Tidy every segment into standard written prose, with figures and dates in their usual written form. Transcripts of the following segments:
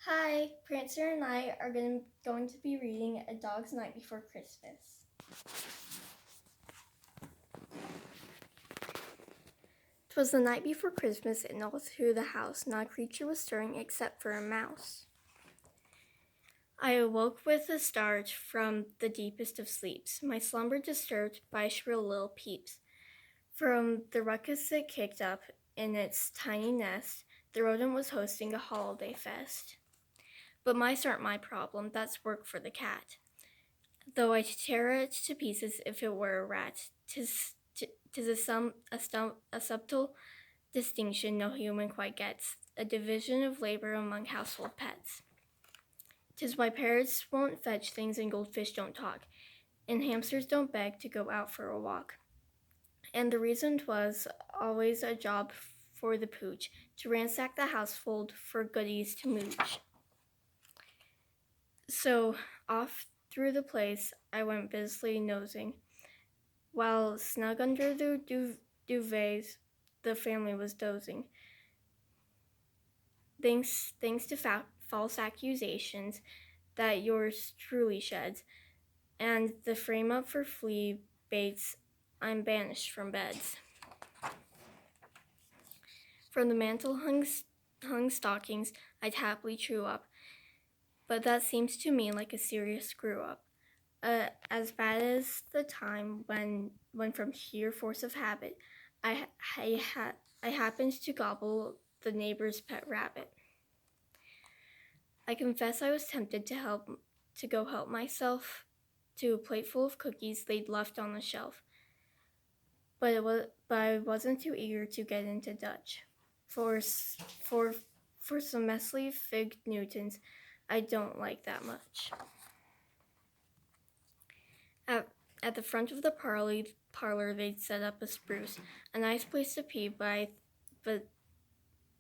Hi, Prancer and I are going to be reading A Dog's Night Before Christmas. "'Twas the night before Christmas, and all through the house not a creature was stirring except for a mouse. I awoke with a start from the deepest of sleeps, my slumber disturbed by shrill little peeps. From the ruckus it kicked up in its tiny nest, the rodent was hosting a holiday fest. But mice aren't my problem, that's work for the cat. Though I tear it to pieces if it were a rat, 'tis a subtle distinction no human quite gets, a division of labor among household pets. 'Tis why parrots won't fetch things and goldfish don't talk, and hamsters don't beg to go out for a walk. And the reason 'twas always a job for the pooch to ransack the household for goodies to mooch. So off through the place I went busily nosing, while snug under the duvets the family was dozing. Thanks to false accusations that yours truly sheds, and the frame up for flea baits, I'm banished from beds. From the mantel hung stockings I'd happily true up, but that seems to me like a serious screw up. As bad as the time when from sheer force of habit, I happened to gobble the neighbor's pet rabbit. I confess I was tempted to go help myself to a plateful of cookies they'd left on the shelf, but I wasn't too eager to get into Dutch. For some messy fig Newtons, I don't like that much. At the front of the parlor they'd set up a spruce, a nice place to pee, but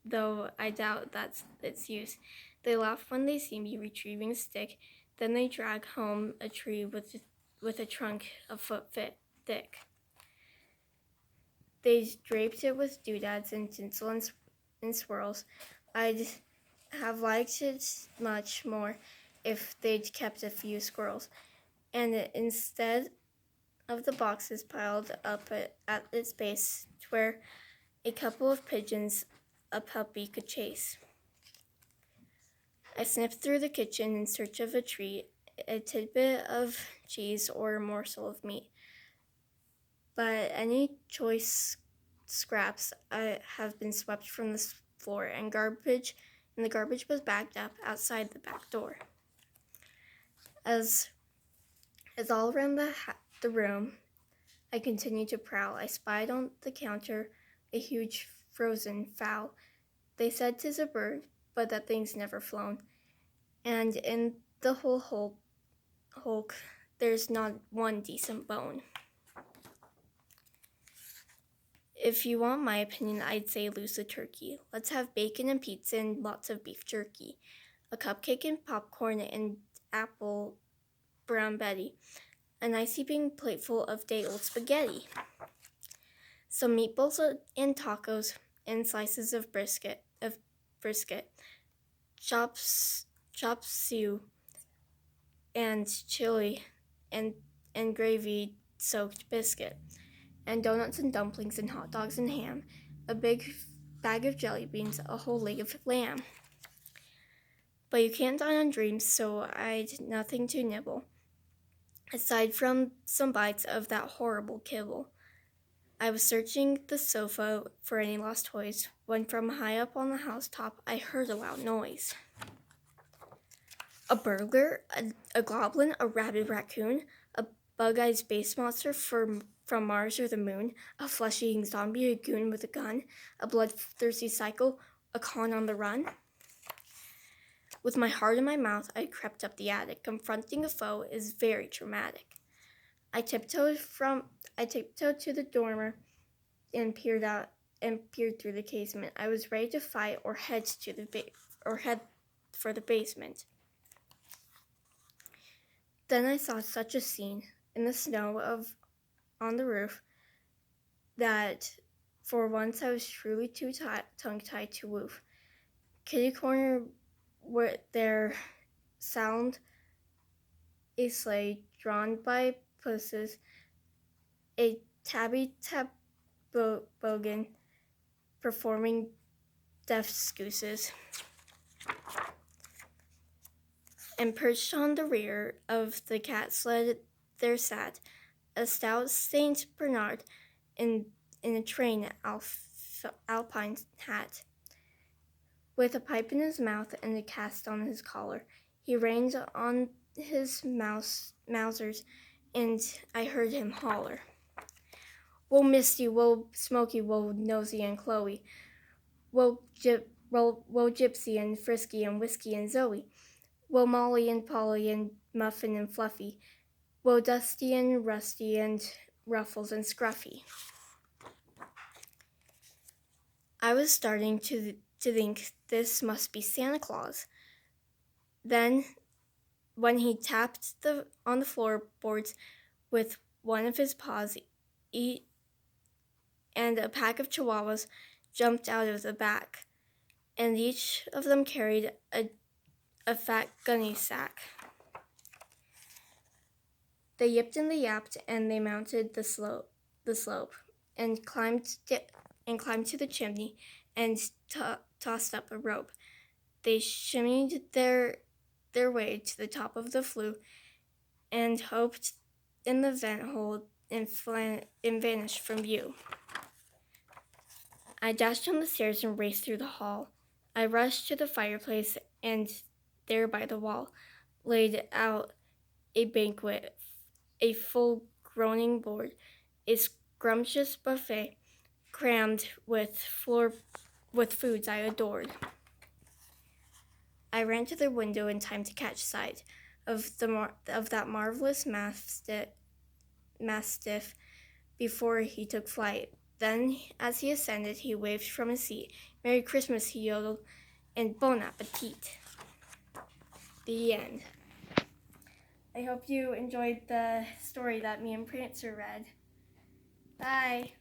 though I doubt that's its use. They laugh when they see me retrieving a stick, then they drag home a tree with a trunk a foot thick. They draped it with doodads and tinsel and swirls. I'd have liked it much more if they'd kept a few squirrels, and instead of the boxes piled up at its base, where a couple of pigeons a puppy could chase. I sniffed through the kitchen in search of a treat, a tidbit of cheese or a morsel of meat, but any choice scraps have been swept from the floor, and the garbage was bagged up outside the back door. As all around the room I continued to prowl, I spied on the counter a huge frozen fowl. They said 'tis a bird, but that thing's never flown, and in the whole hulk there's not one decent bone. If you want my opinion, I'd say lose the turkey. Let's have bacon and pizza and lots of beef jerky, a cupcake and popcorn and apple brown Betty, a nice heaping plateful of day-old spaghetti, some meatballs and tacos and slices of brisket, chop suey and chili and gravy-soaked biscuit, and donuts and dumplings and hot dogs and ham, a big bag of jelly beans, a whole leg of lamb. But you can't dine on dreams, so I'd nothing to nibble, aside from some bites of that horrible kibble. I was searching the sofa for any lost toys when from high up on the housetop I heard a loud noise. A burglar, a goblin, a rabid raccoon, a bug-eyed space monster from Mars or the moon, a flesh-eating zombie, a goon with a gun, a bloodthirsty psycho, a con on the run. With my heart in my mouth, I crept up the attic. Confronting a foe is very traumatic. I tiptoed to the dormer and peered through the casement. I was ready to fight or head for the basement. Then I saw such a scene in the snow on the roof that for once I was truly too tongue-tied to woof. Kitty corner where there sound a sleigh drawn by pussies, a tabby bogan performing deaf gooses, and perched on the rear of the cat sled there sat a stout Saint Bernard in a train alpine hat, with a pipe in his mouth and a cast on his collar. He reined on his Mausers, and I heard him holler, "Whoa, Misty, whoa, Smoky, whoa, Nosy and Chloe, whoa, Gypsy and Frisky and Whiskey and Zoe, whoa, Molly and Polly and Muffin and Fluffy, whoa, Dusty and Rusty and Ruffles and Scruffy." I was starting to think this must be Santa Claus. Then, when he tapped on the floorboards with one of his paws, and a pack of chihuahuas jumped out of the back, and each of them carried a fat gunny sack. They yipped and they yapped, and they mounted the slope, and climbed to the chimney, and tossed up a rope. They shimmied their way to the top of the flue, and hoped in the vent hole and vanished from view. I dashed down the stairs and raced through the hall. I rushed to the fireplace, and there by the wall laid out a banquet, a full groaning board, a scrumptious buffet crammed with foods I adored. I ran to the window in time to catch sight of that marvelous mastiff before he took flight. Then, as he ascended, he waved from his seat. "Merry Christmas," he yodeled, and "Bon appetit." The end. I hope you enjoyed the story that me and Prancer read. Bye.